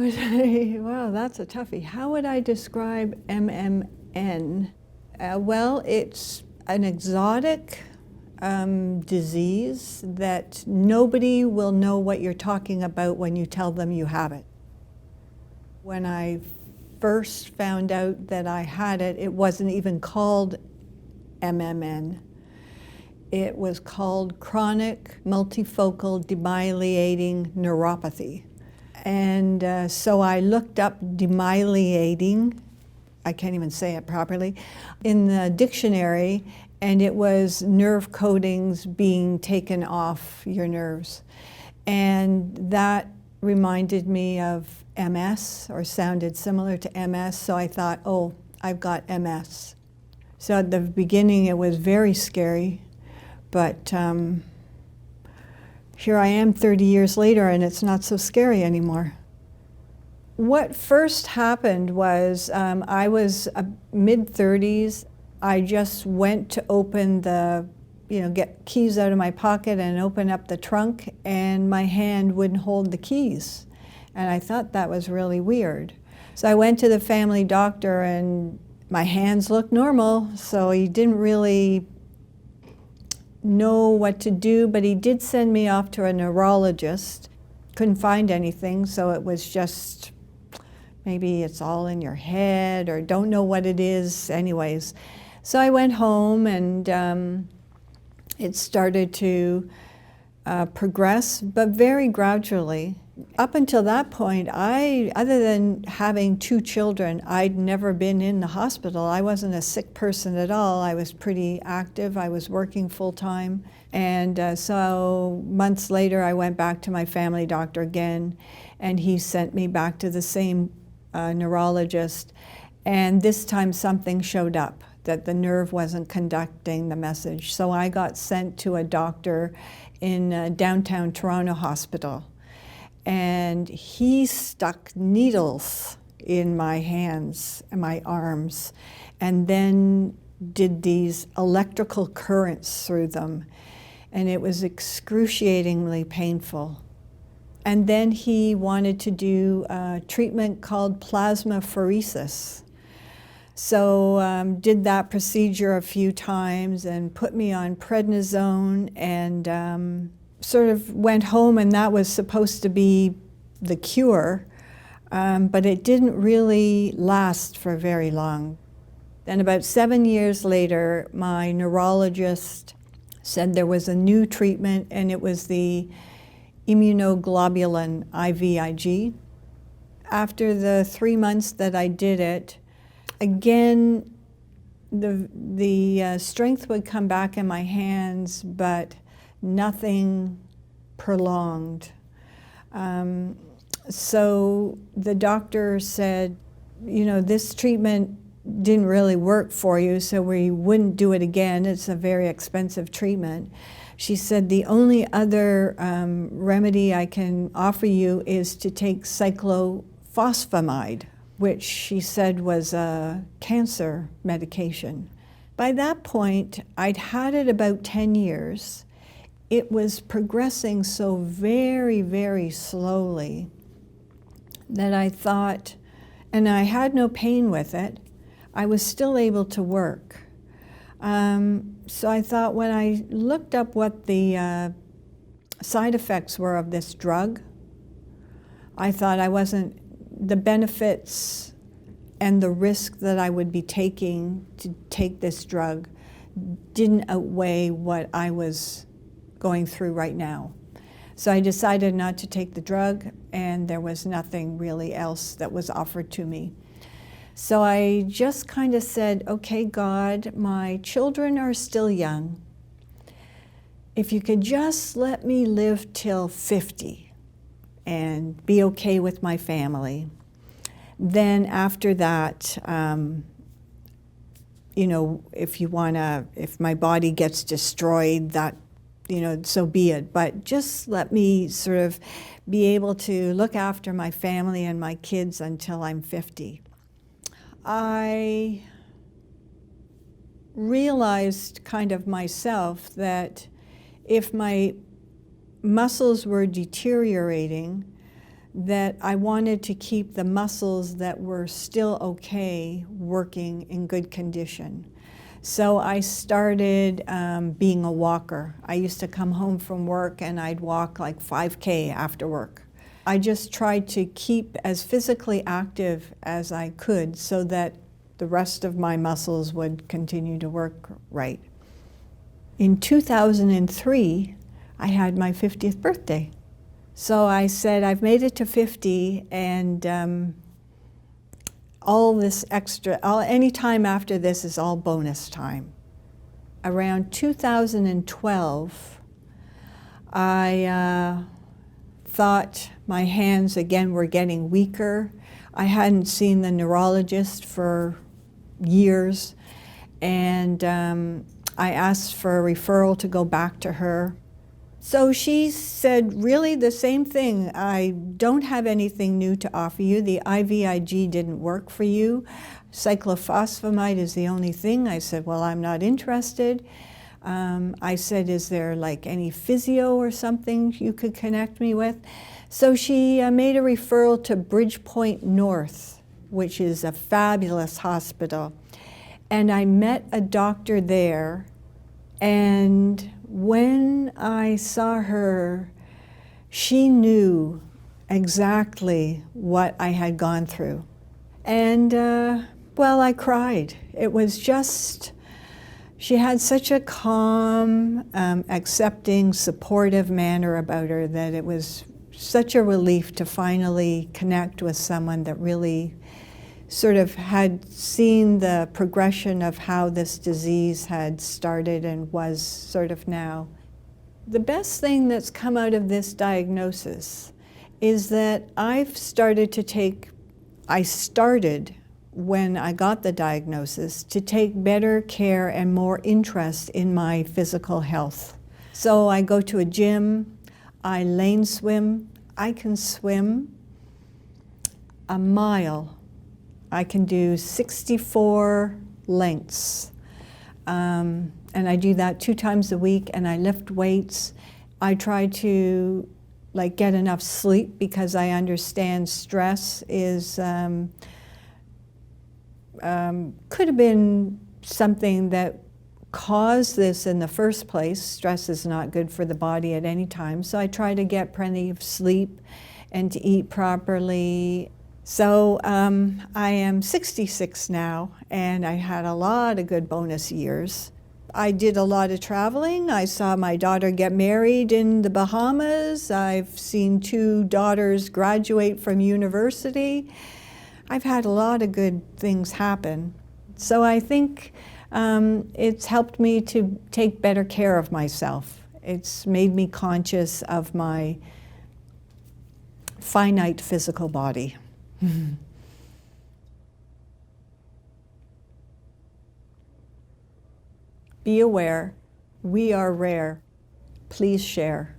Wow, that's a toughie. How would I describe MMN? Well, it's an exotic disease that nobody will know what you're talking about when you tell them you have it. When I first found out that I had it, it wasn't even called MMN. It was called chronic multifocal demyelinating neuropathy. And so I looked up demyelinating, I can't even say it properly, in the dictionary, and it was nerve coatings being taken off your nerves. And that reminded me of MS, or sounded similar to MS, so I thought, oh, I've got MS. So at the beginning it was very scary, but here I am 30 years later and it's not so scary anymore. What first happened was I was mid-30s. I just went to open the, get keys out of my pocket and open up the trunk, and my hand wouldn't hold the keys. And I thought that was really weird. So I went to the family doctor and my hands looked normal, so he didn't really know what to do, but he did send me off to a neurologist. Couldn't find anything, so it was just, maybe it's all in your head, or don't know what it is anyways. So I went home and it started to progress, but very gradually. Up until that point, other than having 2 children, I'd never been in the hospital. I wasn't a sick person at all. I was pretty active. I was working full-time. And so months later, I went back to my family doctor again, and he sent me back to the same neurologist. And this time something showed up, that the nerve wasn't conducting the message. So I got sent to a doctor in downtown Toronto Hospital. And he stuck needles in my hands and my arms, and then did these electrical currents through them. And it was excruciatingly painful. And then he wanted to do a treatment called plasmapheresis. So did that procedure a few times and put me on prednisone, and sort of went home, and that was supposed to be the cure, but it didn't really last for very long. Then about 7 years later, my neurologist said there was a new treatment, and it was the immunoglobulin IVIG. After the 3 months that I did it, again, the strength would come back in my hands, but nothing prolonged. So the doctor said, this treatment didn't really work for you, so we wouldn't do it again. It's a very expensive treatment. She said, the only other remedy I can offer you is to take cyclophosphamide, which she said was a cancer medication. By that point, I'd had it about 10 years. It was progressing so very, very slowly that I thought, and I had no pain with it, I was still able to work. So I thought, when I looked up what the side effects were of this drug, I thought the benefits and the risk that I would be taking to take this drug didn't outweigh what I was going through right now. So I decided not to take the drug, and there was nothing really else that was offered to me. So I just kind of said, okay, God, my children are still young. If you could just let me live till 50 and be okay with my family, then after that, if my body gets destroyed, that, so be it. But just let me sort of be able to look after my family and my kids until I'm 50. I realized kind of myself that if my muscles were deteriorating, that I wanted to keep the muscles that were still okay working in good condition. So I started being a walker. I used to come home from work and I'd walk like 5K after work. I just tried to keep as physically active as I could so that the rest of my muscles would continue to work right. In 2003, I had my 50th birthday. So I said, I've made it to 50, and all this extra, any time after this is all bonus time. Around 2012, I thought my hands again were getting weaker. I hadn't seen the neurologist for years, and I asked for a referral to go back to her. So she said really the same thing. I don't have anything new to offer you. The IVIG didn't work for you. Cyclophosphamide is the only thing. I said, well, I'm not interested. I said, is there like any physio or something you could connect me with? So she made a referral to Bridgepoint North, which is a fabulous hospital. And I met a doctor there, and when I saw her, she knew exactly what I had gone through. And, well, I cried. It was just, she had such a calm, accepting, supportive manner about her that it was such a relief to finally connect with someone that really sort of had seen the progression of how this disease had started and was sort of now. The best thing that's come out of this diagnosis is that I've started to take, I started when I got the diagnosis to take better care and more interest in my physical health. So I go to a gym, I lane swim, I can swim a mile. I can do 64 lengths, and I do that 2 times a week, and I lift weights. I try to get enough sleep because I understand stress is, could have been something that caused this in the first place. Stress is not good for the body at any time, so I try to get plenty of sleep and to eat properly. So I am 66 now, and I had a lot of good bonus years. I did a lot of traveling. I saw my daughter get married in the Bahamas. I've seen 2 daughters graduate from university. I've had a lot of good things happen. So I think it's helped me to take better care of myself. It's made me conscious of my finite physical body. Be aware, we are rare. Please share.